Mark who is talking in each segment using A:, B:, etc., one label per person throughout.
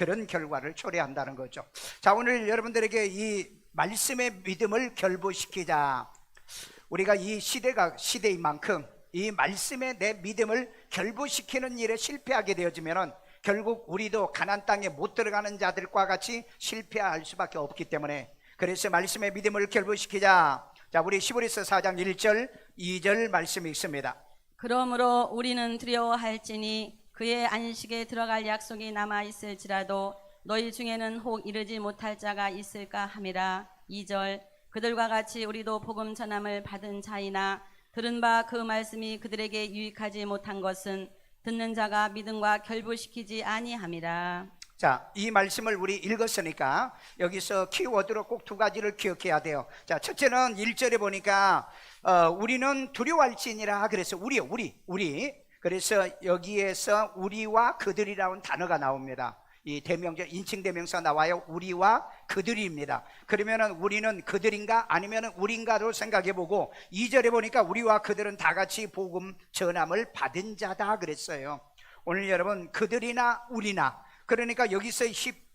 A: 그런 결과를 초래한다는 거죠. 자, 오늘 여러분들에게 이 말씀의 믿음을 결부시키자. 우리가 이 시대인 만큼 이 말씀의 내 믿음을 결부시키는 일에 실패하게 되어지면은 결국 우리도 가나안 땅에 못 들어가는 자들과 같이 실패할 수밖에 없기 때문에, 그래서 말씀의 믿음을 결부시키자. 자, 우리 히브리서 4장 1절 2절 말씀이 있습니다.
B: 그러므로 우리는 두려워할지니 그의 안식에 들어갈 약속이 남아 있을지라도 너희 중에는 혹 이르지 못할 자가 있을까 함이라. 2절 그들과 같이 우리도 복음 전함을 받은 자이나 들은 바 그 말씀이 그들에게 유익하지 못한 것은 듣는 자가 믿음과 결부시키지 아니함이라.
A: 자, 이 말씀을 우리 읽었으니까 여기서 키워드로 꼭 두 가지를 기억해야 돼요. 자, 첫째는 1절에 보니까 우리는 두려워할지니라. 그래서 우리. 그래서 여기에서 우리와 그들이라는 단어가 나옵니다. 이 대명적 인칭 대명사 나와요. 우리와 그들입니다. 그러면은 우리는 그들인가 아니면은 우리인가로 생각해 보고, 2절에 보니까 우리와 그들은 다 같이 복음 전함을 받은 자다 그랬어요. 오늘 여러분, 그들이나 우리나, 그러니까 여기서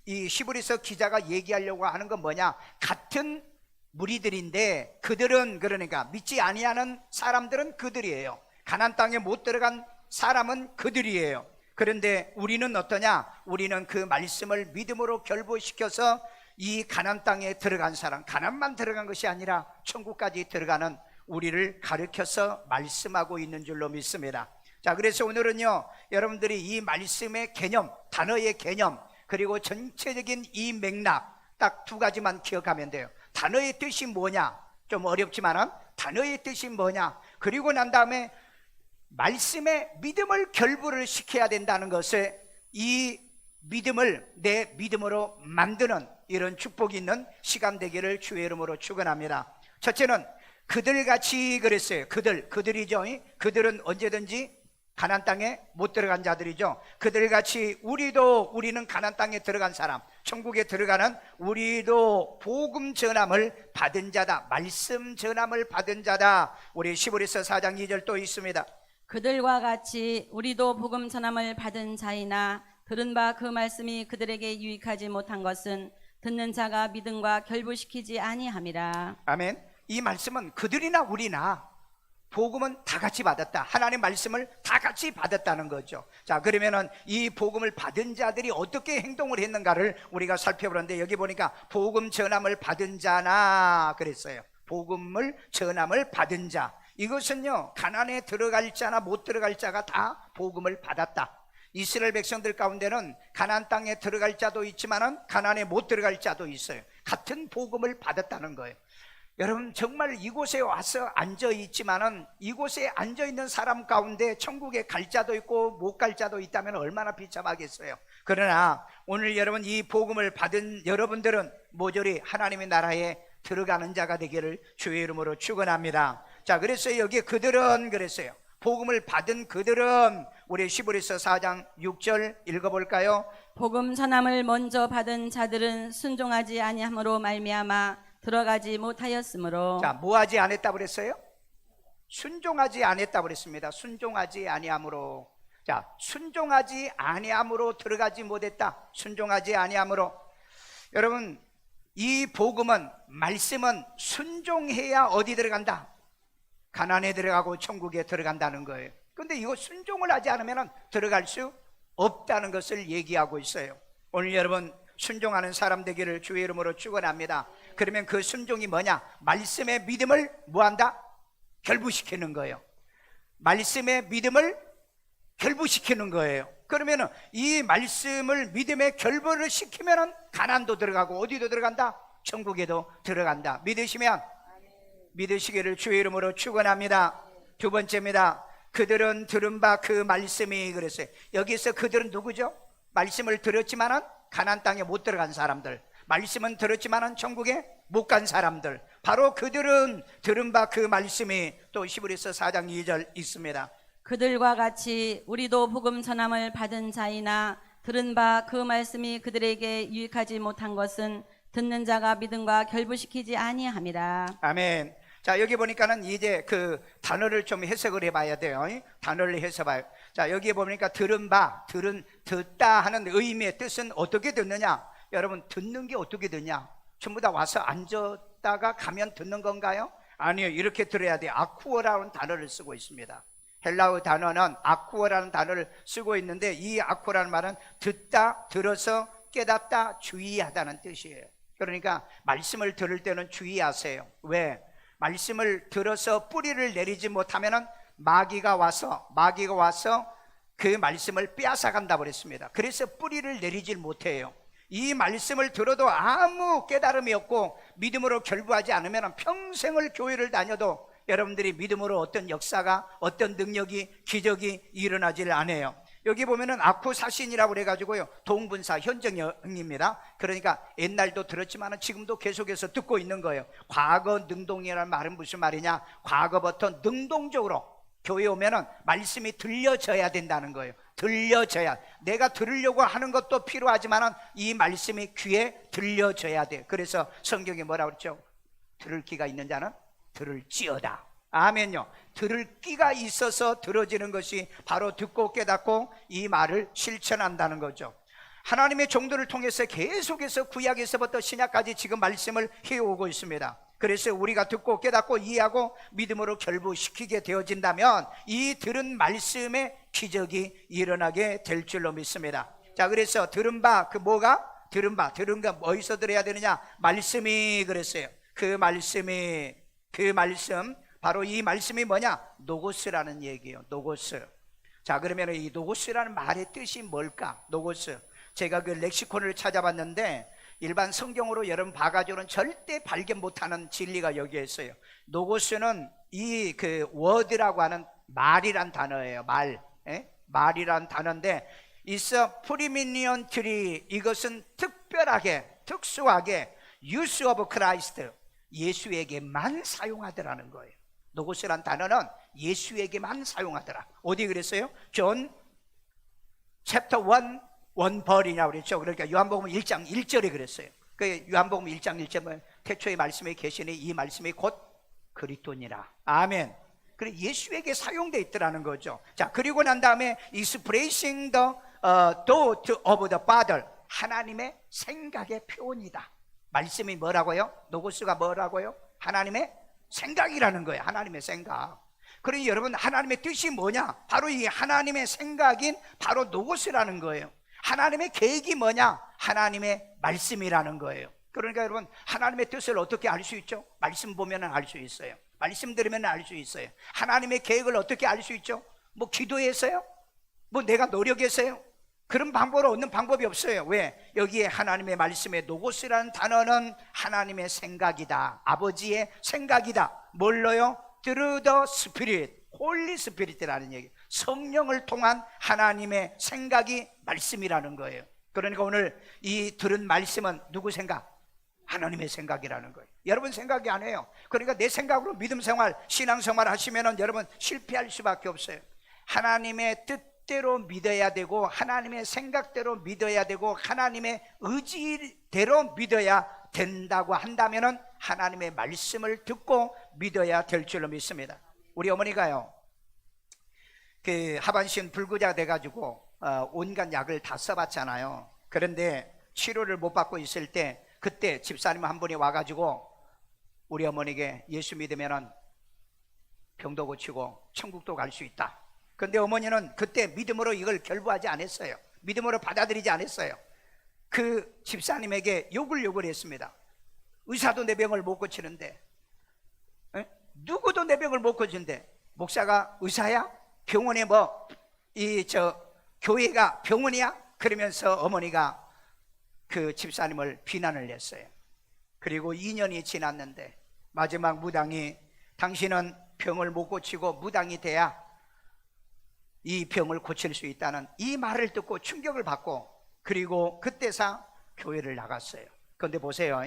A: 이 히브리서 기자가 얘기하려고 하는 건 뭐냐? 같은 무리들인데 그들은, 그러니까 믿지 아니하는 사람들은 그들이에요. 가나안 땅에 못 들어간 사람은 그들이에요. 그런데 우리는 어떠냐? 우리는 그 말씀을 믿음으로 결부시켜서 이 가나안 땅에 들어간 사람, 가나안만 들어간 것이 아니라 천국까지 들어가는 우리를 가르쳐서 말씀하고 있는 줄로 믿습니다. 자, 그래서 오늘은요, 여러분들이 이 말씀의 개념, 단어의 개념, 그리고 전체적인 이 맥락 딱 두 가지만 기억하면 돼요. 단어의 뜻이 뭐냐? 좀 어렵지만은 단어의 뜻이 뭐냐? 그리고 난 다음에 말씀의 믿음을 결부를 시켜야 된다는 것을, 이 믿음을 내 믿음으로 만드는 이런 축복이 있는 시간 되기를 주의 이름으로 축원합니다. 첫째는 그들같이 그랬어요. 그들이죠. 그들은 언제든지 가나안 땅에 못 들어간 자들이죠. 그들같이 우리는 가나안 땅에 들어간 사람, 천국에 들어가는 우리도 복음 전함을 받은 자다. 말씀 전함을 받은 자다. 우리 히브리서 4장 2절 또 있습니다.
B: 그들과 같이 우리도 복음 전함을 받은 자이나 들은 바 그 말씀이 그들에게 유익하지 못한 것은 듣는 자가 믿음과 결부시키지 아니함이라.
A: 아멘. 이 말씀은 그들이나 우리나 복음은 다 같이 받았다. 하나님 말씀을 다 같이 받았다는 거죠. 자, 그러면은 이 복음을 받은 자들이 어떻게 행동을 했는가를 우리가 살펴보는데, 여기 보니까 복음 전함을 받은 자나 그랬어요. 복음을 전함을 받은 자. 이것은요, 가나안에 들어갈 자나 못 들어갈 자가 다 복음을 받았다. 이스라엘 백성들 가운데는 가나안 땅에 들어갈 자도 있지만은 가나안에 못 들어갈 자도 있어요. 같은 복음을 받았다는 거예요. 여러분, 정말 이곳에 와서 앉아 있지만은 이곳에 앉아 있는 사람 가운데 천국에 갈 자도 있고 못 갈 자도 있다면 얼마나 비참하겠어요. 그러나 오늘 여러분, 이 복음을 받은 여러분들은 모조리 하나님의 나라에 들어가는 자가 되기를 주의 이름으로 축원합니다. 자, 그래서 여기 그들은 그랬어요. 복음을 받은 그들은, 우리 히브리서 4장 6절 읽어볼까요?
B: 복음 전함을 먼저 받은 자들은 순종하지 아니함으로 말미암아 들어가지 못하였으므로.
A: 자, 뭐하지 않았다고 그랬어요? 순종하지 않았다고 그랬습니다. 순종하지 아니함으로. 자, 순종하지 아니함으로 들어가지 못했다. 순종하지 아니함으로. 여러분, 이 복음은, 말씀은 순종해야 어디 들어간다? 가나안에 들어가고 천국에 들어간다는 거예요. 근데 이거 순종을 하지 않으면 들어갈 수 없다는 것을 얘기하고 있어요. 오늘 여러분, 순종하는 사람 되기를 주의 이름으로 축원합니다. 그러면 그 순종이 뭐냐? 말씀의 믿음을 뭐한다? 결부시키는 거예요. 말씀의 믿음을 결부시키는 거예요. 그러면은 이 말씀을 믿음의 결부를 시키면은 가나안도 들어가고 어디도 들어간다? 천국에도 들어간다. 믿으시면 믿으시기를 주의 이름으로 축원합니다. 두 번째입니다. 그들은 들은 바 그 말씀이 그랬어요. 여기서 그들은 누구죠? 말씀을 들었지만은 가나안 땅에 못 들어간 사람들, 말씀은 들었지만은 천국에 못 간 사람들, 바로 그들은 들은 바 그 말씀이 또 히브리서 4장 2절 있습니다.
B: 그들과 같이 우리도 복음 전함을 받은 자이나 들은 바 그 말씀이 그들에게 유익하지 못한 것은 듣는 자가 믿음과 결부시키지 아니함이라.
A: 아멘. 자, 여기 보니까는 이제 그 단어를 좀 해석을 해봐야 돼요. 단어를 해석해봐요. 자, 여기에 보니까 들은 바, 듣다 하는 의미의 뜻은 어떻게 듣느냐? 여러분, 듣는 게 어떻게 듣냐? 전부 다 와서 앉았다가 가면 듣는 건가요? 아니요, 이렇게 들어야 돼요. 아쿠어라는 단어를 쓰고 있습니다. 헬라어 단어는 아쿠어라는 단어를 쓰고 있는데, 이 아쿠어라는 말은 듣다, 들어서 깨닫다, 주의하다는 뜻이에요. 그러니까 말씀을 들을 때는 주의하세요. 왜? 말씀을 들어서 뿌리를 내리지 못하면 마귀가 와서 그 말씀을 빼앗아 간다고 그랬습니다. 그래서 뿌리를 내리질 못해요. 이 말씀을 들어도 아무 깨달음이 없고 믿음으로 결부하지 않으면 평생을 교회를 다녀도 여러분들이 믿음으로 어떤 역사가, 어떤 능력이, 기적이 일어나질 않아요. 여기 보면은 아쿠사신이라고 그래가지고요, 동분사 현정형입니다. 그러니까 옛날도 들었지만 지금도 계속해서 듣고 있는 거예요. 과거 능동이라는 말은 무슨 말이냐? 과거부터 능동적으로 교회 오면은 말씀이 들려져야 된다는 거예요. 들려져야, 내가 들으려고 하는 것도 필요하지만 이 말씀이 귀에 들려져야 돼. 그래서 성경에 뭐라고 그랬죠? 들을 귀가 있는 자는 들을지어다. 아멘요. 들을 귀가 있어서 들어지는 것이 바로 듣고 깨닫고 이 말을 실천한다는 거죠. 하나님의 종들을 통해서 계속해서 구약에서부터 신약까지 지금 말씀을 해오고 있습니다. 그래서 우리가 듣고 깨닫고 이해하고 믿음으로 결부시키게 되어진다면 이 들은 말씀의 기적이 일어나게 될 줄로 믿습니다. 자, 그래서 들은 바, 그 뭐가? 들은 바, 들은 거 어디서 들어야 되느냐? 말씀이 그랬어요. 그 말씀, 바로 이 말씀이 뭐냐? 노고스라는 얘기예요. 노고스. 자, 그러면 이 노고스라는 말의 뜻이 뭘까? 노고스. 제가 그 렉시콘을 찾아봤는데 일반 성경으로 여러분 봐가지고는 절대 발견 못하는 진리가 여기에 있어요. 노고스는 이 그 워드라고 하는 말이란 단어예요. 말이란 단어인데 있어 프리미니언트리, 이것은 특별하게, 특수하게 use of Christ, 예수에게만 사용하더라는 거예요. 노고스란 단어는 예수에게만 사용하더라. 어디 그랬어요? 존 챕터 1 원벌이냐고 그랬죠. 그러니까 요한복음 1장 1절에 그랬어요. 그 요한복음 1장 1절은 태초의 말씀에 계시니 이 말씀이 곧 그리스도니라. 아멘. 그래, 예수에게 사용되어 있더라는 거죠. 자, 그리고 난 다음에 expressing the thought of the Father, 하나님의 생각의 표현이다. 말씀이 뭐라고요? 노고스가 뭐라고요? 하나님의 생각이라는 거예요. 하나님의 생각. 그러니 여러분, 하나님의 뜻이 뭐냐? 바로 이 하나님의 생각인 바로 노고스라는 거예요. 하나님의 계획이 뭐냐? 하나님의 말씀이라는 거예요. 그러니까 여러분, 하나님의 뜻을 어떻게 알 수 있죠? 말씀 보면 알 수 있어요. 말씀 들으면 알 수 있어요. 하나님의 계획을 어떻게 알 수 있죠? 뭐 기도해서요? 뭐 내가 노력해서요? 그런 방법을 얻는 방법이 없어요. 왜? 여기에 하나님의 말씀에 노고스라는 단어는 하나님의 생각이다. 아버지의 생각이다. 뭘로요? Through the Spirit, Holy Spirit라는 얘기. 성령을 통한 하나님의 생각이 말씀이라는 거예요. 그러니까 오늘 이 들은 말씀은 누구 생각? 하나님의 생각이라는 거예요. 여러분 생각이 아니에요. 그러니까 내 생각으로 믿음 생활, 신앙 생활 하시면은 여러분 실패할 수밖에 없어요. 하나님의 뜻대로 믿어야 되고, 하나님의 생각대로 믿어야 되고, 하나님의 의지대로 믿어야 된다고 한다면은 하나님의 말씀을 듣고 믿어야 될 줄로 믿습니다. 우리 어머니가요, 그 하반신 불구자가 돼가지고 온갖 약을 다 써봤잖아요. 그런데 치료를 못 받고 있을 때 그때 집사님 한 분이 와가지고 우리 어머니에게 예수 믿으면 병도 고치고 천국도 갈 수 있다. 그런데 어머니는 그때 믿음으로 이걸 결부하지 않았어요. 믿음으로 받아들이지 않았어요. 그 집사님에게 욕을 했습니다. 의사도 내 병을 못 고치는데, 누구도 내 병을 못 고치는데 목사가 의사야? 병원에 교회가 병원이야? 그러면서 어머니가 그 집사님을 비난을 했어요. 그리고 2년이 지났는데 마지막 무당이 당신은 병을 못 고치고 무당이 돼야 이 병을 고칠 수 있다는 이 말을 듣고 충격을 받고, 그리고 그때서 교회를 나갔어요. 그런데 보세요,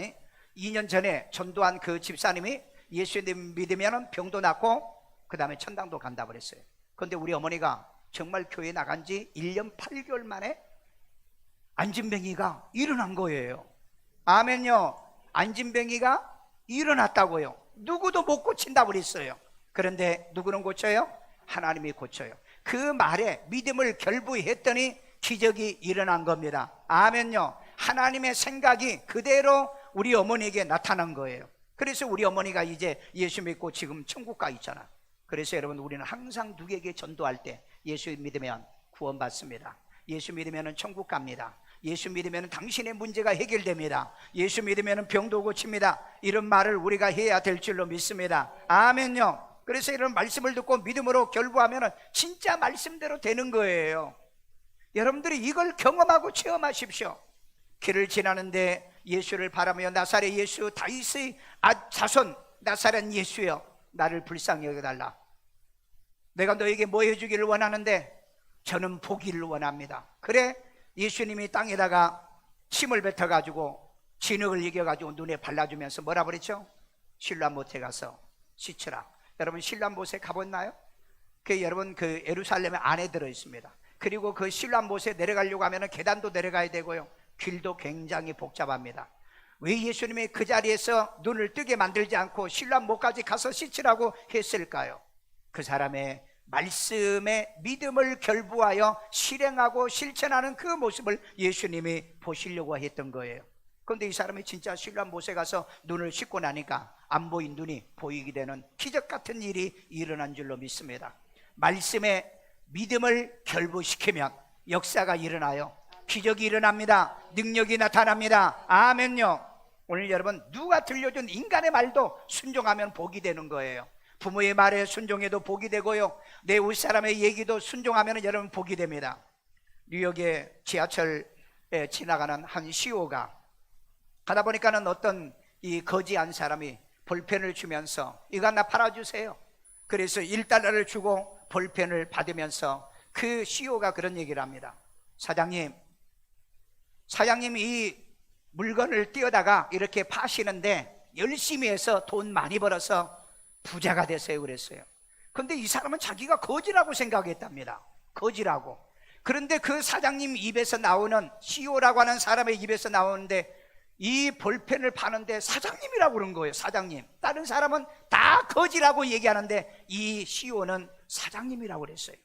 A: 2년 전에 전도한 그 집사님이 예수님 믿으면 병도 낫고 그 다음에 천당도 간다고 그랬어요. 그런데 우리 어머니가 정말 교회 나간 지 1년 8개월 만에 안진뱅이가 일어난 거예요. 아멘요. 안진뱅이가 일어났다고요. 누구도 못 고친다고 그랬어요. 그런데 누구는 고쳐요? 하나님이 고쳐요. 그 말에 믿음을 결부했더니 기적이 일어난 겁니다. 아멘요. 하나님의 생각이 그대로 우리 어머니에게 나타난 거예요. 그래서 우리 어머니가 이제 예수 믿고 지금 천국 가 있잖아. 그래서 여러분, 우리는 항상 누구에게 전도할 때 예수 믿으면 구원받습니다. 예수 믿으면 천국 갑니다. 예수 믿으면 당신의 문제가 해결됩니다. 예수 믿으면 병도 고칩니다. 이런 말을 우리가 해야 될 줄로 믿습니다. 아멘요. 그래서 이런 말씀을 듣고 믿음으로 결부하면 진짜 말씀대로 되는 거예요. 여러분들이 이걸 경험하고 체험하십시오. 길을 지나는데 예수를 바라며 나사렛 예수, 다윗의 자손 나사렛 예수여, 나를 불쌍히 여겨달라. 내가 너에게 뭐 해주기를 원하는데 저는 보기를 원합니다. 그래, 예수님이 땅에다가 침을 뱉어가지고 진흙을 이겨가지고 눈에 발라주면서 뭐라 그랬죠? 실로암못에 가서 씻으라. 여러분, 실로암못에 가봤나요? 여러분, 그 예루살렘에 안에 들어 있습니다. 그리고 그 실로암못에 내려가려고 하면 계단도 내려가야 되고요, 길도 굉장히 복잡합니다. 왜 예수님이 그 자리에서 눈을 뜨게 만들지 않고 실로암못까지 가서 씻으라고 했을까요? 그 사람의 말씀에 믿음을 결부하여 실행하고 실천하는 그 모습을 예수님이 보시려고 했던 거예요. 그런데 이 사람이 진짜 실로암못에 가서 눈을 씻고 나니까 안 보인 눈이 보이게 되는 기적 같은 일이 일어난 줄로 믿습니다. 말씀에 믿음을 결부시키면 역사가 일어나요. 기적이 일어납니다. 능력이 나타납니다. 아멘요. 오늘 여러분, 누가 들려준 인간의 말도 순종하면 복이 되는 거예요. 부모의 말에 순종해도 복이 되고요, 내 윗사람의 얘기도 순종하면 여러분 복이 됩니다. 뉴욕의 지하철에 지나가는 한 CEO가 가다 보니까는 어떤 이 거지한 사람이 볼펜을 주면서 이거 하나 팔아주세요. 그래서 1달러를 주고 볼펜을 받으면서 그 CEO가 그런 얘기를 합니다. 사장님 이 물건을 띄어다가 이렇게 파시는데 열심히 해서 돈 많이 벌어서 부자가 되세요 그랬어요. 그런데 이 사람은 자기가 거지라고 생각했답니다. 거지라고. 그런데 그 사장님 입에서 나오는, CEO라고 하는 사람의 입에서 나오는데 이 볼펜을 파는데 사장님이라고 그런 거예요. 사장님. 다른 사람은 다 거지라고 얘기하는데 이 CEO는 사장님이라고 그랬어요.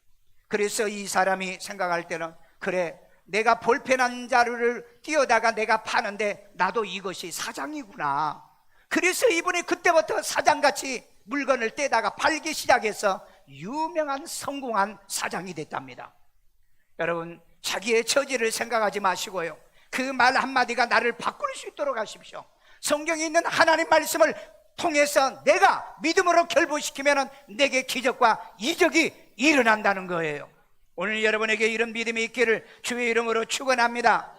A: 그래서 이 사람이 생각할 때는, 그래, 내가 볼펜 한 자루를 띄어다가 내가 파는데 나도 이것이 사장이구나. 그래서 이분이 그때부터 사장같이 물건을 떼다가 팔기 시작해서 유명한 성공한 사장이 됐답니다. 여러분, 자기의 처지를 생각하지 마시고요, 그 말 한마디가 나를 바꿀 수 있도록 하십시오. 성경에 있는 하나님 말씀을 통해서 내가 믿음으로 결부시키면 내게 기적과 이적이 일어난다는 거예요. 오늘 여러분에게 이런 믿음이 있기를 주의 이름으로 축원합니다.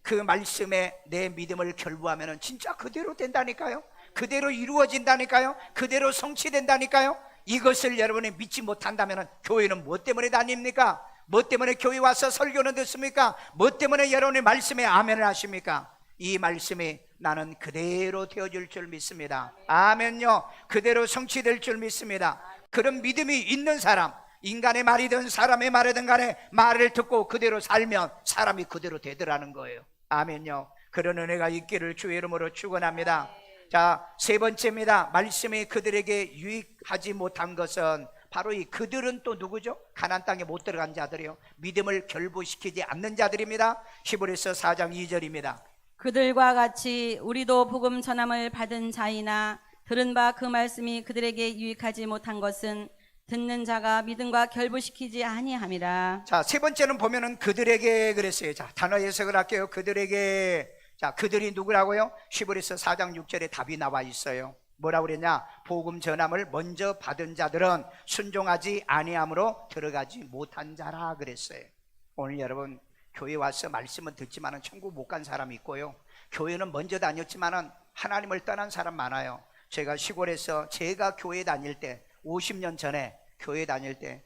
A: 그 말씀에 내 믿음을 결부하면 진짜 그대로 된다니까요. 그대로 이루어진다니까요. 그대로 성취된다니까요. 이것을 여러분이 믿지 못한다면 교회는 뭐 때문에 다닙니까? 뭐 때문에 교회 와서 설교는 듣습니까? 뭐 때문에 여러분의 말씀에 아멘을 하십니까? 이 말씀이 나는 그대로 되어질 줄 믿습니다. 아멘요. 그대로 성취될 줄 믿습니다. 그런 믿음이 있는 사람, 인간의 말이든 사람의 말이든 간에 말을 듣고 그대로 살면 사람이 그대로 되더라는 거예요. 아멘요. 그런 은혜가 있기를 주의 이름으로 축원합니다. 자, 세 번째입니다. 말씀이 그들에게 유익하지 못한 것은 바로 이 그들은 또 누구죠? 가나안 땅에 못 들어간 자들이요, 믿음을 결부시키지 않는 자들입니다. 히브리서 4장 2절입니다.
B: 그들과 같이 우리도 복음 전함을 받은 자이나 들은 바 그 말씀이 그들에게 유익하지 못한 것은 듣는 자가 믿음과 결부시키지 아니함이라.
A: 자, 세 번째는 보면은 그들에게 그랬어요. 자, 단어 해석을 할게요. 그들에게. 자, 그들이 누구라고요? 히브리서 4장 6절에 답이 나와 있어요. 뭐라고 그랬냐? 복음 전함을 먼저 받은 자들은 순종하지 아니함으로 들어가지 못한 자라 그랬어요. 오늘 여러분, 교회 와서 말씀은 듣지만은 천국 못 간 사람이 있고요, 교회는 먼저 다녔지만은 하나님을 떠난 사람 많아요. 제가 시골에서 제가 교회 다닐 때 50년 전에 교회 다닐 때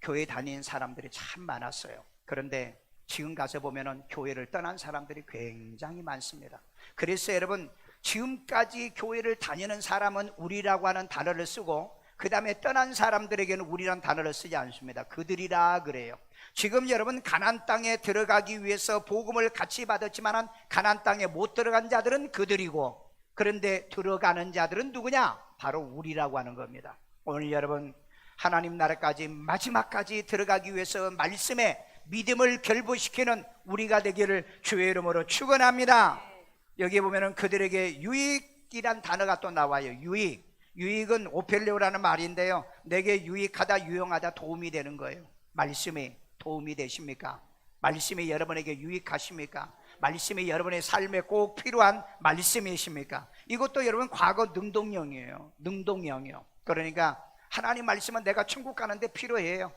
A: 교회 다닌 사람들이 참 많았어요. 그런데 지금 가서 보면은 교회를 떠난 사람들이 굉장히 많습니다. 그래서 여러분, 지금까지 교회를 다니는 사람은 우리라고 하는 단어를 쓰고 그 다음에 떠난 사람들에게는 우리란 단어를 쓰지 않습니다. 그들이라 그래요. 지금 여러분, 가나안 땅에 들어가기 위해서 복음을 같이 받았지만 가나안 땅에 못 들어간 자들은 그들이고, 그런데 들어가는 자들은 누구냐? 바로 우리라고 하는 겁니다. 오늘 여러분, 하나님 나라까지 마지막까지 들어가기 위해서 말씀에 믿음을 결부시키는 우리가 되기를 주의 이름으로 축원합니다. 여기에 보면은 그들에게 유익이란 단어가 또 나와요. 유익은 오펠레오라는 말인데요, 내게 유익하다, 유용하다, 도움이 되는 거예요. 말씀이 도움이 되십니까? 말씀이 여러분에게 유익하십니까? 말씀이 여러분의 삶에 꼭 필요한 말씀이십니까? 이것도 여러분 과거 능동형이에요. 능동형이요. 그러니까 하나님 말씀은 내가 천국 가는데 필요해요.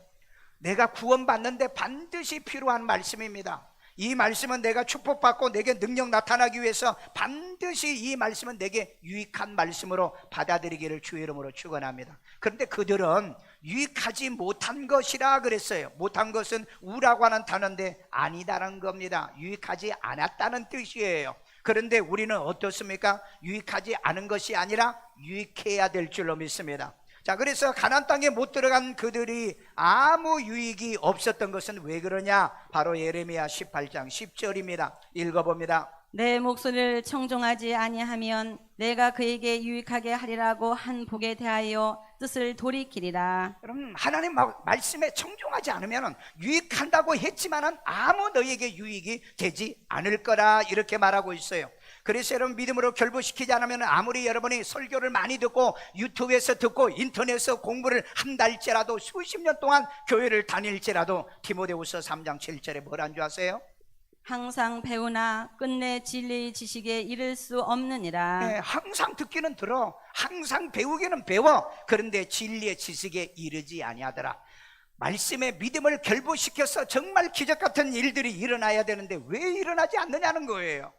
A: 내가 구원받는데 반드시 필요한 말씀입니다. 이 말씀은 내가 축복받고 내게 능력 나타나기 위해서 반드시 이 말씀은 내게 유익한 말씀으로 받아들이기를 주의 이름으로 축원합니다. 그런데 그들은 유익하지 못한 것이라 그랬어요. 못한 것은 우라고 하는 단어인데 아니다라는 겁니다. 유익하지 않았다는 뜻이에요. 그런데 우리는 어떻습니까? 유익하지 않은 것이 아니라 유익해야 될 줄로 믿습니다. 자, 그래서 가나안 땅에 못 들어간 그들이 아무 유익이 없었던 것은 왜 그러냐? 바로 예레미야 18장 10절입니다. 읽어봅니다.
B: 내 목소리를 청종하지 아니하면 내가 그에게 유익하게 하리라고 한 복에 대하여 뜻을 돌이키리라.
A: 여러분, 하나님 말씀에 청종하지 않으면 유익한다고 했지만은 아무 너에게 유익이 되지 않을 거라 이렇게 말하고 있어요. 그래서 여러분, 믿음으로 결부시키지 않으면 아무리 여러분이 설교를 많이 듣고 유튜브에서 듣고 인터넷에서 공부를 한달째라도 수십 년 동안 교회를 다닐지라도 디모데후서 3장 7절에 뭐란 줄 아세요?
B: 항상 배우나 끝내 진리의 지식에 이를 수 없느니라.
A: 네, 항상 듣기는 들어, 항상 배우기는 배워. 그런데 진리의 지식에 이르지 아니하더라. 말씀에 믿음을 결부시켜서 정말 기적 같은 일들이 일어나야 되는데 왜 일어나지 않느냐는 거예요.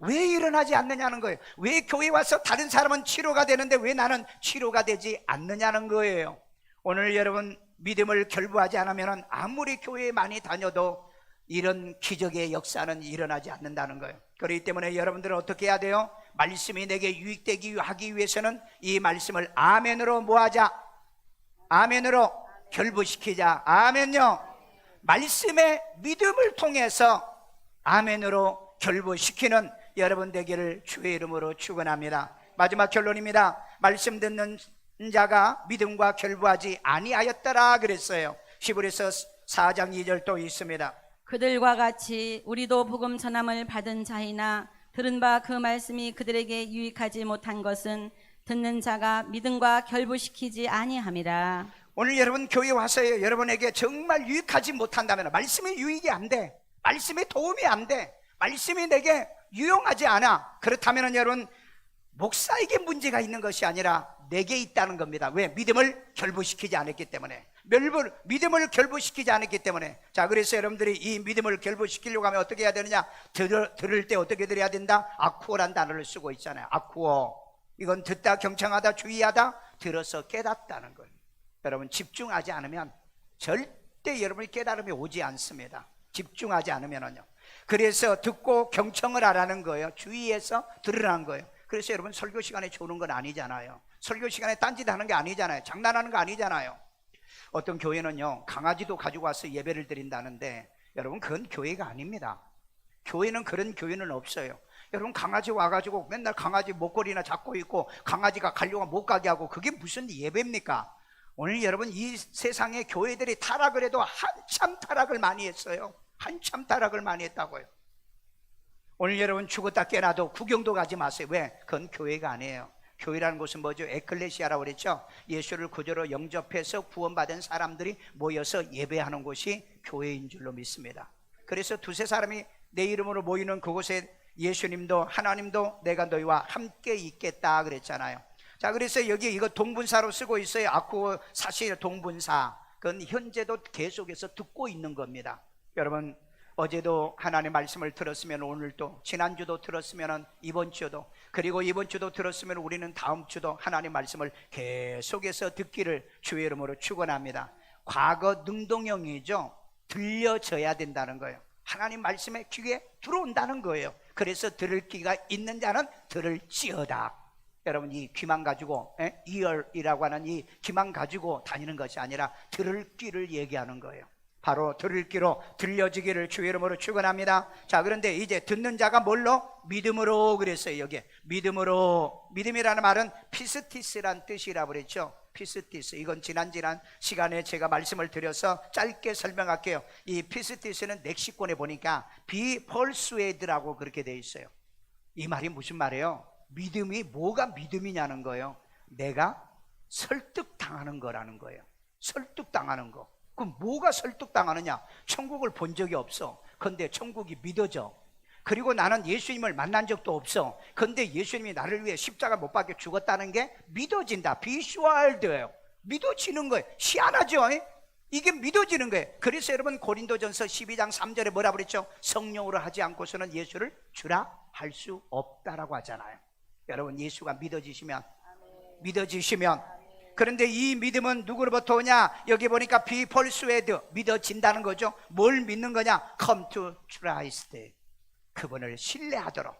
A: 왜 일어나지 않느냐는 거예요. 왜 교회 와서 다른 사람은 치료가 되는데 왜 나는 치료가 되지 않느냐는 거예요. 오늘 여러분, 믿음을 결부하지 않으면 아무리 교회에 많이 다녀도 이런 기적의 역사는 일어나지 않는다는 거예요. 그렇기 때문에 여러분들은 어떻게 해야 돼요? 말씀이 내게 유익되기 하기 위해서는 이 말씀을 아멘으로 뭐하자? 아멘으로 결부시키자. 아멘요. 말씀의 믿음을 통해서 아멘으로 결부시키는 여러분 되기를 주의 이름으로 축원합니다. 마지막 결론입니다. 말씀 듣는 자가 믿음과 결부하지 아니하였더라 그랬어요. 히브리서 4장 2절 또 있습니다.
B: 그들과 같이 우리도 복음 전함을 받은 자이나 들은 바 그 말씀이 그들에게 유익하지 못한 것은 듣는 자가 믿음과 결부시키지 아니함이라.
A: 오늘 여러분 교회 와서 여러분에게 정말 유익하지 못한다면, 말씀이 유익이 안 돼, 말씀이 도움이 안 돼, 말씀이 내게 유용하지 않아, 그렇다면 여러분, 목사에게 문제가 있는 것이 아니라 내게 있다는 겁니다. 왜? 믿음을 결부시키지 않았기 때문에. 믿음을 결부시키지 않았기 때문에. 자, 그래서 여러분들이 이 믿음을 결부시키려고 하면 어떻게 해야 되느냐? 들을 때 어떻게 들어야 된다? 아쿠어란 단어를 쓰고 있잖아요. 아쿠어. 이건 듣다 경청하다 주의하다, 들어서 깨닫다는 거예요. 여러분, 집중하지 않으면 절대 여러분이 깨달음이 오지 않습니다. 집중하지 않으면요. 그래서 듣고 경청을 하라는 거예요. 주의해서 들으라는 거예요. 그래서 여러분, 설교 시간에 조는 건 아니잖아요. 설교 시간에 딴짓하는 게 아니잖아요. 장난하는 거 아니잖아요. 어떤 교회는요, 강아지도 가지고 와서 예배를 드린다는데, 여러분, 그건 교회가 아닙니다. 교회는 그런 교회는 없어요. 여러분, 강아지 와가지고 맨날 강아지 목걸이나 잡고 있고 강아지가 가려고 못 가게 하고, 그게 무슨 예배입니까? 오늘 여러분, 이 세상의 교회들이 타락을 해도 한참 타락을 많이 했어요. 한참 타락을 많이 했다고요. 오늘 여러분, 죽었다 깨나도 구경도 가지 마세요. 왜? 그건 교회가 아니에요. 교회라는 곳은 뭐죠? 에클레시아라고 그랬죠. 예수를 구주로 영접해서 구원받은 사람들이 모여서 예배하는 곳이 교회인 줄로 믿습니다. 그래서 두세 사람이 내 이름으로 모이는 그곳에 예수님도 하나님도 내가 너희와 함께 있겠다 그랬잖아요. 자, 그래서 여기 이거 동분사로 쓰고 있어요. 아쿠어, 사실 동분사. 그건 현재도 계속해서 듣고 있는 겁니다. 여러분, 어제도 하나님의 말씀을 들었으면 오늘도, 지난주도 들었으면 이번 주도, 그리고 이번 주도 들었으면 우리는 다음 주도 하나님의 말씀을 계속해서 듣기를 주의 이름으로 축원합니다. 과거 능동형이죠. 들려져야 된다는 거예요. 하나님 말씀에 귀에 들어온다는 거예요. 그래서 들을 귀가 있는 자는 들을지어다. 여러분, 이 귀만 가지고, 이어이라고 하는 이 귀만 가지고 다니는 것이 아니라 들을 귀를 얘기하는 거예요. 바로 들을 귀로 들려지기를 주의 이름으로 축원합니다. 자, 그런데 이제 듣는 자가 뭘로? 믿음으로 그랬어요. 여기에 믿음으로. 믿음이라는 말은 피스티스란 뜻이라고 그랬죠. 피스티스. 이건 지난 시간에 제가 말씀을 드려서 짧게 설명할게요. 이 피스티스는 멕시코에 보니까 비펄스웨드라고 그렇게 돼 있어요. 이 말이 무슨 말이에요? 믿음이 뭐가 믿음이냐는 거예요. 내가 설득당하는 거라는 거예요. 설득당하는 거. 그럼 뭐가 설득당하느냐? 천국을 본 적이 없어. 근데 천국이 믿어져. 그리고 나는 예수님을 만난 적도 없어. 근데 예수님이 나를 위해 십자가 못 박혀 죽었다는 게 믿어진다. 비슈얼드예요. 믿어지는 거예요. 희한하죠? 이게 믿어지는 거예요. 그래서 여러분 고린도전서 12장 3절에 뭐라 그랬죠? 성령으로 하지 않고서는 예수를 주라 할 수 없다라고 하잖아요. 여러분 예수가 믿어지시면, 그런데 이 믿음은 누구로부터 오냐? 여기 보니까 비펄스웨드, 믿어진다는 거죠. 뭘 믿는 거냐? Come to Christ. 그분을 신뢰하도록,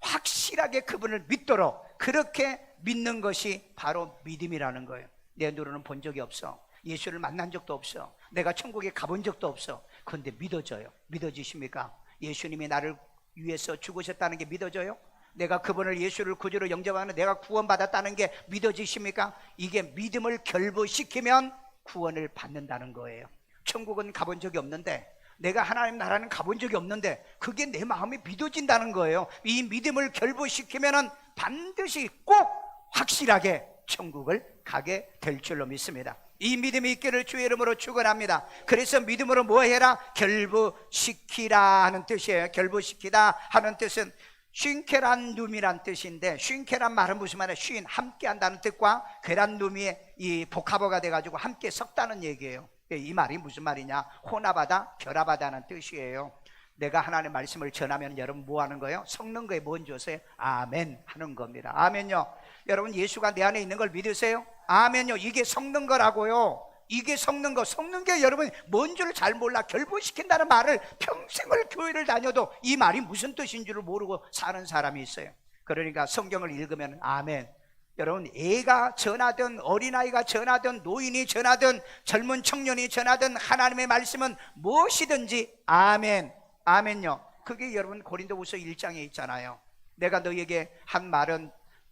A: 확실하게 그분을 믿도록, 그렇게 믿는 것이 바로 믿음이라는 거예요. 내 눈으로는 본 적이 없어. 예수를 만난 적도 없어. 내가 천국에 가본 적도 없어. 그런데 믿어져요. 믿어지십니까? 예수님이 나를 위해서 죽으셨다는 게 믿어져요? 내가 그분을 예수를 구주로 영접하는 내가 구원받았다는 게 믿어지십니까? 이게 믿음을 결부시키면 구원을 받는다는 거예요. 천국은 가본 적이 없는데, 내가 하나님 나라는 가본 적이 없는데 그게 내 마음이 믿어진다는 거예요. 이 믿음을 결부시키면 반드시 꼭 확실하게 천국을 가게 될 줄로 믿습니다. 이 믿음이 있기를 주의 이름으로 축원합니다. 그래서 믿음으로 뭐 해라? 결부시키라 하는 뜻이에요. 결부시키다 하는 뜻은 쉰케란 눔이란 뜻인데, 쉰케란 말은 무슨 말이에요? 쉰, 함께 한다는 뜻과 괴란 눔이 이 복합어가 돼가지고 함께 섞다는 얘기예요. 이 말이 무슨 말이냐? 혼합하다, 결합하다는 뜻이에요. 내가 하나님의 말씀을 전하면 여러분 뭐 하는 거예요? 섞는 거에 뭔 줘서요? 아멘 하는 겁니다. 아멘요. 여러분 예수가 내 안에 있는 걸 믿으세요? 아멘요. 이게 섞는 거라고요. 이게 섞는 거, 섞는 게 여러분 뭔 줄 잘 몰라. 결부시킨다는 말을 평생을 교회를 다녀도 이 말이 무슨 뜻인 줄을 모르고 사는 사람이 있어요. 그러니까 성경을 읽으면 아멘. 여러분 애가 전하든 어린아이가 전하든 노인이 전하든 젊은 청년이 전하든 하나님의 말씀은 무엇이든지 아멘, 아멘요. 그게 여러분 고린도후서 1장에 있잖아요. 내가 너희에게 한 말은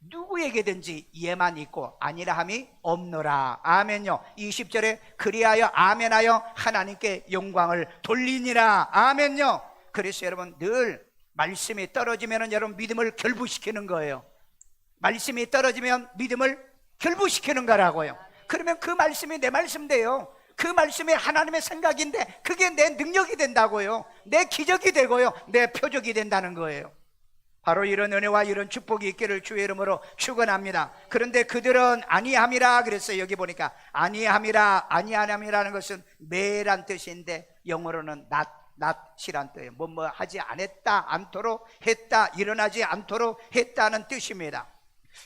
A: 누구에게든지 예만 있고 아니라 함이 없노라. 아멘요. 20절에 그리하여 아멘하여 하나님께 영광을 돌리니라. 아멘요. 그래서 여러분 늘 말씀이 떨어지면 여러분 믿음을 결부시키는 거예요. 말씀이 떨어지면 믿음을 결부시키는 거라고요. 그러면 그 말씀이 내 말씀 돼요. 그 말씀이 하나님의 생각인데 그게 내 능력이 된다고요. 내 기적이 되고요. 내 표적이 된다는 거예요. 바로 이런 은혜와 이런 축복이 있기를 주의 이름으로 축원합니다. 그런데 그들은 아니함이라 그랬어요. 여기 보니까 아니함이라는 것은 매란 뜻인데 영어로는 not이란 뜻이에요. 뭐 하지 않도록 했다, 일어나지 않도록 했다는 뜻입니다.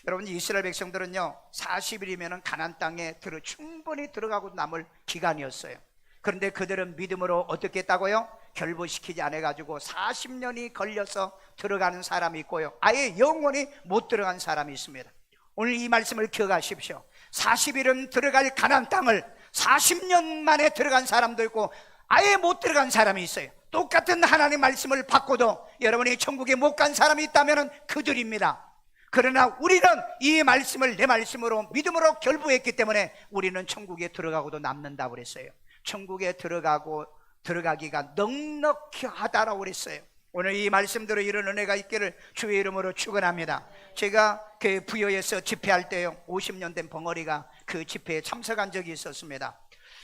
A: 여러분 이스라엘 백성들은요 40일이면 가나안 땅에 충분히 들어가고 남을 기간이었어요. 그런데 그들은 믿음으로 어떻게 했다고요? 결부시키지 않아가지고 40년이 걸려서 들어가는 사람이 있고요, 아예 영원히 못 들어간 사람이 있습니다. 오늘 이 말씀을 기억하십시오. 40일은 들어갈 가나안 땅을 40년 만에 들어간 사람도 있고 아예 못 들어간 사람이 있어요. 똑같은 하나님의 말씀을 받고도 여러분이 천국에 못 간 사람이 있다면 그들입니다. 그러나 우리는 이 말씀을 내 말씀으로 믿음으로 결부했기 때문에 우리는 천국에 들어가고도 남는다고 그랬어요. 천국에 들어가기가 넉넉히 하다라고 그랬어요. 오늘 이 말씀대로 이런 은혜가 있기를 주의 이름으로 축원합니다. 제가 그 부여에서 집회할 때요 50년 된 벙어리가 그 집회에 참석한 적이 있었습니다.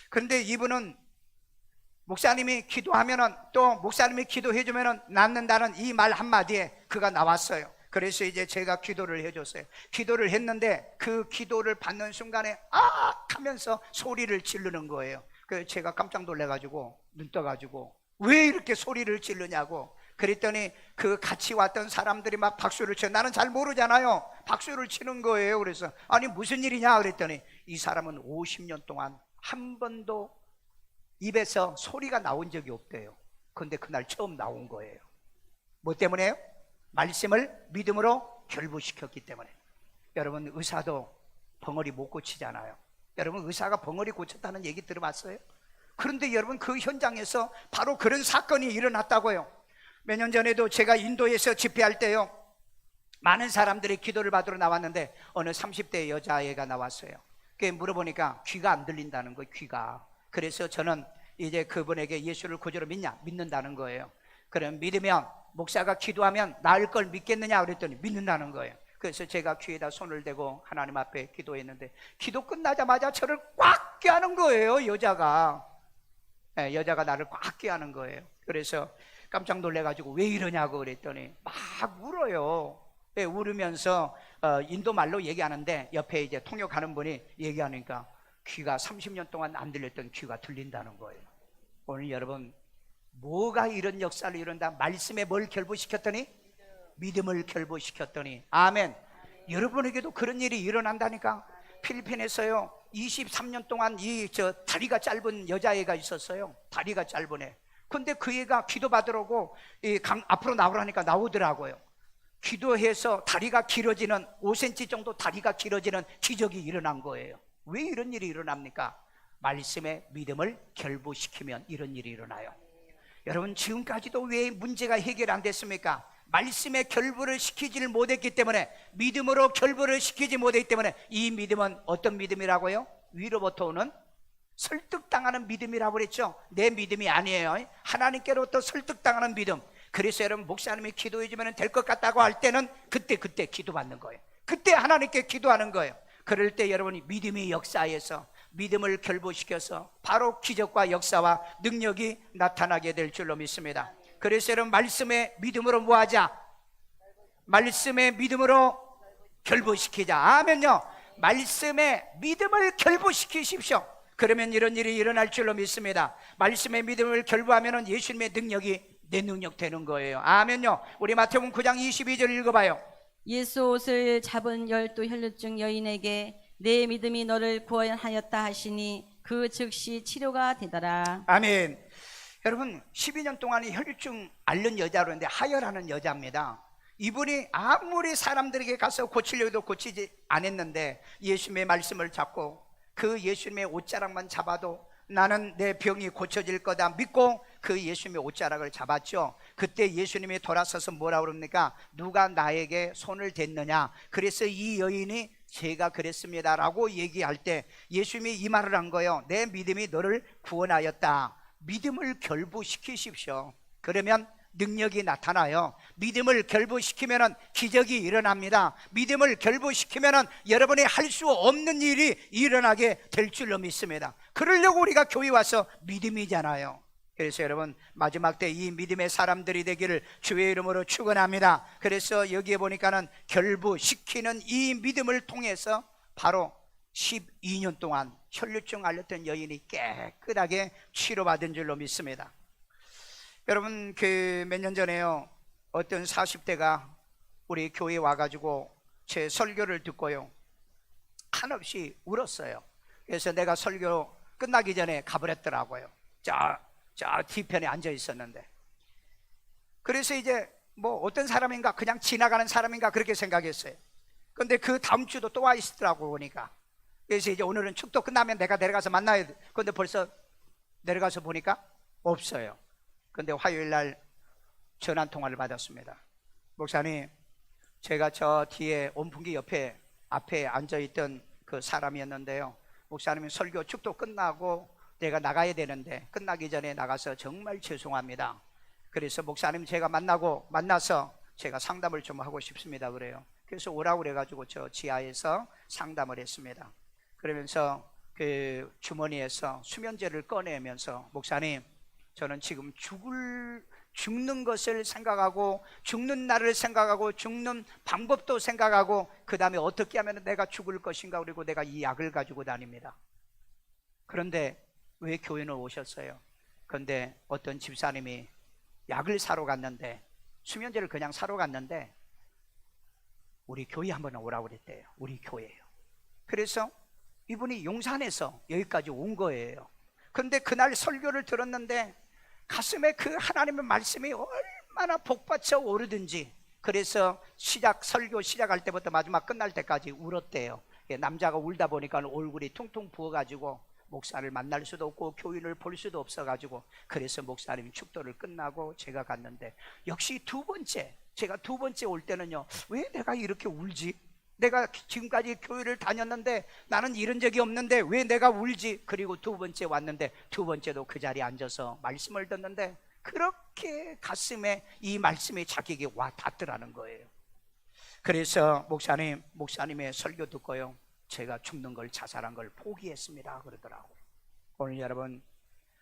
A: 그런데 이분은 목사님이 기도하면은 또 목사님이 기도해주면은 낫는다는 이 말 한마디에 그가 나왔어요. 그래서 이제 제가 기도를 해줬어요. 기도를 했는데 그 기도를 받는 순간에 아 하면서 소리를 지르는 거예요. 그래서 제가 깜짝 놀래가지고 눈 떠가지고 왜 이렇게 소리를 지르냐고 그랬더니 그 같이 왔던 사람들이 막 박수를 쳐. 나는 잘 모르잖아요. 박수를 치는 거예요. 그래서 아니 무슨 일이냐 그랬더니 이 사람은 50년 동안 한 번도 입에서 소리가 나온 적이 없대요. 그런데 그날 처음 나온 거예요. 뭐 때문에요? 말씀을 믿음으로 결부시켰기 때문에. 여러분 의사도 벙어리 못 고치잖아요. 여러분 의사가 벙어리 고쳤다는 얘기 들어봤어요? 그런데 여러분 그 현장에서 바로 그런 사건이 일어났다고요. 몇 년 전에도 제가 인도에서 집회할 때요 많은 사람들이 기도를 받으러 나왔는데 어느 30대 여자애가 나왔어요. 물어보니까 귀가 안 들린다는 거예요. 귀가. 그래서 저는 이제 그분에게 예수를 구주로 믿냐? 믿는다는 거예요. 그럼 믿으면 목사가 기도하면 나을 걸 믿겠느냐 그랬더니 믿는다는 거예요. 그래서 제가 귀에다 손을 대고 하나님 앞에 기도했는데 기도 끝나자마자 저를 꽉 껴안은 거예요. 여자가 나를 꽉 껴안은 거예요. 그래서 깜짝 놀래가지고 왜 이러냐고 그랬더니 막 울어요. 울으면서 인도 말로 얘기하는데 옆에 이제 통역하는 분이 얘기하니까 귀가 30년 동안 안 들렸던 귀가 들린다는 거예요. 오늘 여러분 뭐가 이런 역사를 이룬다? 말씀에 뭘 결부시켰더니? 믿음을 결부시켰더니. 아멘. 여러분에게도 그런 일이 일어난다니까. 필리핀에서요 23년 동안 다리가 짧은 여자애가 있었어요. 다리가 짧은 애. 근데 그 애가 기도 받으라고 앞으로 나오라니까 나오더라고요. 기도해서 다리가 길어지는 5cm 정도 다리가 길어지는 기적이 일어난 거예요. 왜 이런 일이 일어납니까? 말씀에 믿음을 결부시키면 이런 일이 일어나요. 여러분 지금까지도 왜 문제가 해결 안 됐습니까? 말씀에 결부를 시키지를 못했기 때문에, 믿음으로 결부를 시키지 못했기 때문에. 이 믿음은 어떤 믿음이라고요? 위로부터 오는 설득당하는 믿음이라고 그랬죠. 내 믿음이 아니에요. 하나님께로부터 설득당하는 믿음. 그래서 여러분 목사님이 기도해 주면 될 것 같다고 할 때는 그때 기도받는 거예요. 그때 하나님께 기도하는 거예요. 그럴 때 여러분이 믿음의 역사에서 믿음을 결부시켜서 바로 기적과 역사와 능력이 나타나게 될 줄로 믿습니다. 그래서 여러분 말씀에 믿음으로 뭐하자? 말씀에 믿음으로 결부시키자. 아멘요. 말씀에 믿음을 결부시키십시오. 그러면 이런 일이 일어날 줄로 믿습니다. 말씀에 믿음을 결부하면 예수님의 능력이 내 능력 되는 거예요. 아멘요. 우리 마태복음 9장 22절 읽어봐요.
B: 예수 옷을 잡은 12 혈루증 여인에게 내 믿음이 너를 구원하였다 하시니 그 즉시 치료가 되더라.
A: 아멘. 여러분 12년 동안 혈루증 앓는 여자로 했는데 하혈하는 여자입니다. 이분이 아무리 사람들에게 가서 고치려고 해도 고치지 않았는데 예수님의 말씀을 잡고 그 예수님의 옷자락만 잡아도 나는 내 병이 고쳐질 거다 믿고 그 예수님의 옷자락을 잡았죠. 그때 예수님이 돌아서서 뭐라고 그럽니까? 누가 나에게 손을 댔느냐? 그래서 이 여인이 제가 그랬습니다 라고 얘기할 때 예수님이 이 말을 한 거예요. 내 믿음이 너를 구원하였다. 믿음을 결부시키십시오. 그러면 능력이 나타나요. 믿음을 결부시키면 기적이 일어납니다. 믿음을 결부시키면 여러분이 할 수 없는 일이 일어나게 될 줄로 믿습니다. 그러려고 우리가 교회 와서 믿음이잖아요. 그래서 여러분 마지막 때 이 믿음의 사람들이 되기를 주의 이름으로 축원합니다. 그래서 여기에 보니까는 결부시키는 이 믿음을 통해서 바로 12년 동안 혈루증 앓렸던 여인이 깨끗하게 치료받은 줄로 믿습니다. 여러분 그 몇 년 전에요 어떤 40대가 우리 교회에 와가지고 제 설교를 듣고요 한없이 울었어요. 그래서 내가 설교 끝나기 전에 가버렸더라고요. 저 뒤편에 앉아 있었는데, 그래서 이제 뭐 어떤 사람인가 그냥 지나가는 사람인가 그렇게 생각했어요. 근데 그 다음 주도 또 와 있더라고 보니까. 그래서 이제 오늘은 축도 끝나면 내가 내려가서 만나야 돼. 근데 벌써 내려가서 보니까 없어요. 근데 화요일 날 전화 통화를 받았습니다. 목사님, 제가 저 뒤에 온풍기 옆에 앞에 앉아있던 그 사람이었는데요, 목사님이 설교 축도 끝나고 내가 나가야 되는데 끝나기 전에 나가서 정말 죄송합니다. 그래서 목사님 제가 만나서 제가 상담을 좀 하고 싶습니다 그래요. 그래서 오라고 그래가지고 저 지하에서 상담을 했습니다. 그러면서 그 주머니에서 수면제를 꺼내면서 목사님, 저는 지금 죽는 것을 생각하고 죽는 날을 생각하고 죽는 방법도 생각하고 그 다음에 어떻게 하면 내가 죽을 것인가 그리고 내가 이 약을 가지고 다닙니다. 그런데 왜 교회는 오셨어요? 그런데 어떤 집사님이 약을 사러 갔는데, 수면제를 그냥 사러 갔는데 우리 교회 한번 오라고 그랬대요. 우리 교회예요. 그래서 이분이 용산에서 여기까지 온 거예요. 그런데 그날 설교를 들었는데 가슴에 그 하나님의 말씀이 얼마나 복받쳐 오르든지, 그래서 설교 시작할 때부터 마지막 끝날 때까지 울었대요. 남자가 울다 보니까 얼굴이 퉁퉁 부어가지고 목사를 만날 수도 없고 교인을 볼 수도 없어가지고, 그래서 목사님이 축도를 끝나고 제가 갔는데, 역시 제가 두 번째 올 때는요, 왜 내가 이렇게 울지? 내가 지금까지 교회를 다녔는데 나는 이런 적이 없는데 왜 내가 울지? 그리고 두 번째 왔는데 두 번째도 그 자리에 앉아서 말씀을 듣는데 그렇게 가슴에 이 말씀이 자기에게 와 닿더라는 거예요. 그래서 목사님의 설교 듣고요, 제가 죽는 걸, 자살한 걸 포기했습니다 그러더라고요. 오늘 여러분,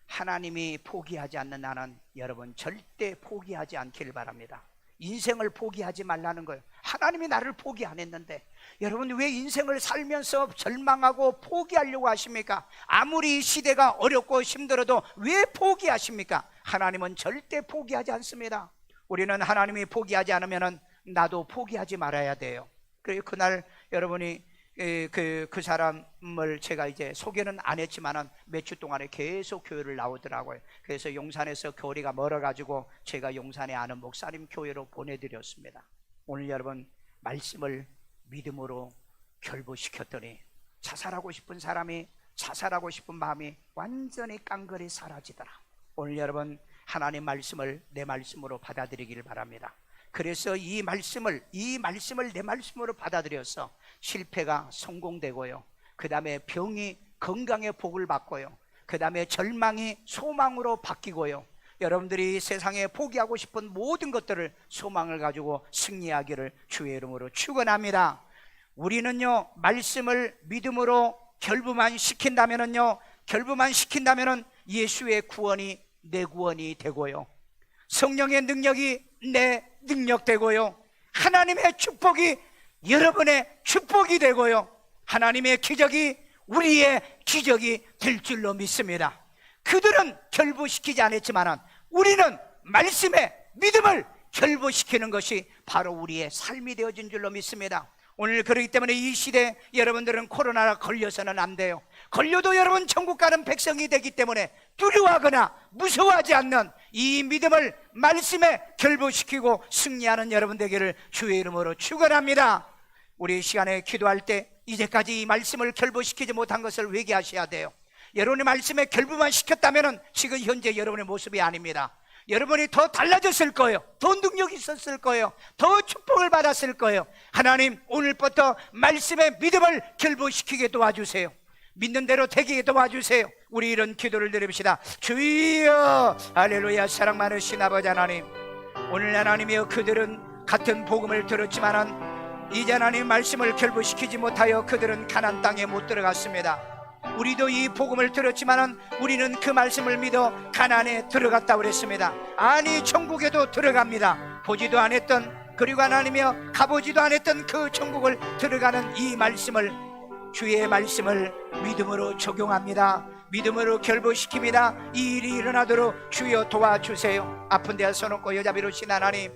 A: 하나님이 포기하지 않는 나는 여러분 절대 포기하지 않기를 바랍니다. 인생을 포기하지 말라는 거예요. 하나님이 나를 포기 안 했는데 여러분 왜 인생을 살면서 절망하고 포기하려고 하십니까? 아무리 이 시대가 어렵고 힘들어도 왜 포기하십니까? 하나님은 절대 포기하지 않습니다. 우리는 하나님이 포기하지 않으면 나도 포기하지 말아야 돼요. 그리고 그날 여러분이 그 사람을 제가 이제 소개는 안 했지만은 몇 주 동안에 계속 교회를 나오더라고요. 그래서 용산에서 거리가 멀어가지고 제가 용산에 아는 목사님 교회로 보내드렸습니다. 오늘 여러분 말씀을 믿음으로 결부시켰더니 자살하고 싶은 사람이, 자살하고 싶은 마음이 완전히 깡그리 사라지더라. 오늘 여러분 하나님 말씀을 내 말씀으로 받아들이기를 바랍니다. 그래서 이 말씀을 내 말씀으로 받아들여서 실패가 성공되고요, 그 다음에 병이 건강의 복을 받고요, 그 다음에 절망이 소망으로 바뀌고요, 여러분들이 세상에 포기하고 싶은 모든 것들을 소망을 가지고 승리하기를 주의 이름으로 축원합니다. 우리는요 말씀을 믿음으로 결부만 시킨다면은 예수의 구원이 내 구원이 되고요, 성령의 능력이 내 능력 되고요, 하나님의 축복이 여러분의 축복이 되고요, 하나님의 기적이 우리의 기적이 될 줄로 믿습니다. 그들은 결부시키지 않았지만 우리는 말씀의 믿음을 결부시키는 것이 바로 우리의 삶이 되어진 줄로 믿습니다. 오늘 그렇기 때문에 이 시대 여러분들은 코로나에 걸려서는 안 돼요. 걸려도 여러분 천국 가는 백성이 되기 때문에 두려워하거나 무서워하지 않는 이 믿음을 말씀에 결부시키고 승리하는 여러분 되기를 주의 이름으로 축원합니다. 우리 시간에 기도할 때 이제까지 이 말씀을 결부시키지 못한 것을 회개하셔야 돼요. 여러분의 말씀에 결부만 시켰다면 지금 현재 여러분의 모습이 아닙니다. 여러분이 더 달라졌을 거예요. 더 능력이 있었을 거예요. 더 축복을 받았을 거예요. 하나님 오늘부터 말씀의 믿음을 결부시키게 도와주세요. 믿는 대로 되게 도와주세요. 우리 이런 기도를 드립시다. 주여, 할렐루야. 사랑 많으신 아버지 하나님, 오늘 하나님이여 그들은 같은 복음을 들었지만은 이제 하나님 말씀을 결부시키지 못하여 그들은 가나안 땅에 못 들어갔습니다. 우리도 이 복음을 들었지만은 우리는 그 말씀을 믿어 가나안에 들어갔다 그랬습니다. 아니 천국에도 들어갑니다. 보지도 않았던, 그리고 하나님이여 가보지도 않았던 그 천국을 들어가는 이 말씀을, 주의 말씀을 믿음으로 적용합니다. 믿음으로 결부시킵니다. 이 일이 일어나도록 주여 도와주세요. 아픈 데에 서놓고 여자 비로신 하나님,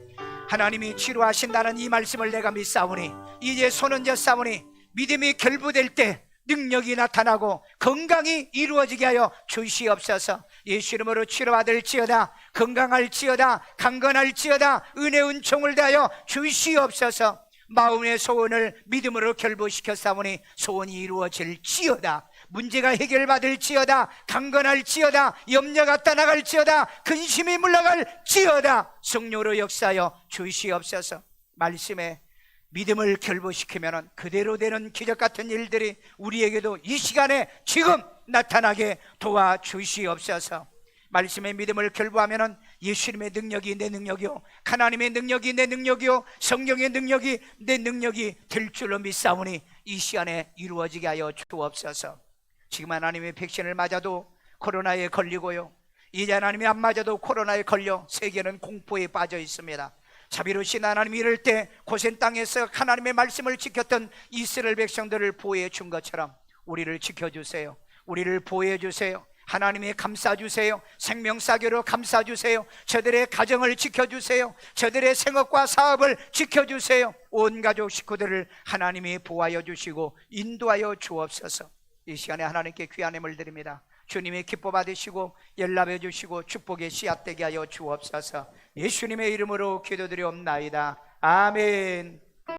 A: 하나님이 치료하신다는 이 말씀을 내가 믿사오니 이제 손은 졌사오니 믿음이 결부될 때 능력이 나타나고 건강이 이루어지게 하여 주시옵소서. 예수 이름으로 치료받을지어다, 건강할지어다, 강건할지어다, 은혜운 총을 다하여 주시옵소서. 마음의 소원을 믿음으로 결부시켰사오니 소원이 이루어질지어다, 문제가 해결받을지어다, 강건할지어다, 염려가 떠나갈지어다, 근심이 물러갈지어다, 성령으로 역사하여 주시옵소서. 말씀에 믿음을 결부시키면 그대로 되는 기적 같은 일들이 우리에게도 이 시간에 지금 나타나게 도와주시옵소서. 말씀의 믿음을 결부하면 예수님의 능력이 내 능력이요, 하나님의 능력이 내 능력이요, 성령의 능력이 내 능력이 될 줄로 믿사오니 이 시간에 이루어지게 하여 주옵소서. 지금 하나님의 백신을 맞아도 코로나에 걸리고요, 이제 하나님이 안 맞아도 코로나에 걸려 세계는 공포에 빠져 있습니다. 자비로우신 하나님, 이럴 때 고센 땅에서 하나님의 말씀을 지켰던 이스라엘 백성들을 보호해 준 것처럼 우리를 지켜주세요. 우리를 보호해 주세요. 하나님이 감싸주세요. 생명사교로 감싸주세요. 저들의 가정을 지켜주세요. 저들의 생업과 사업을 지켜주세요. 온 가족 식구들을 하나님이 보호하여 주시고 인도하여 주옵소서. 이 시간에 하나님께 귀한 힘을 드립니다. 주님이 기뻐 받으시고 연락해 주시고 축복의 씨앗되게 하여 주옵소서. 예수님의 이름으로 기도드리옵나이다. 아멘.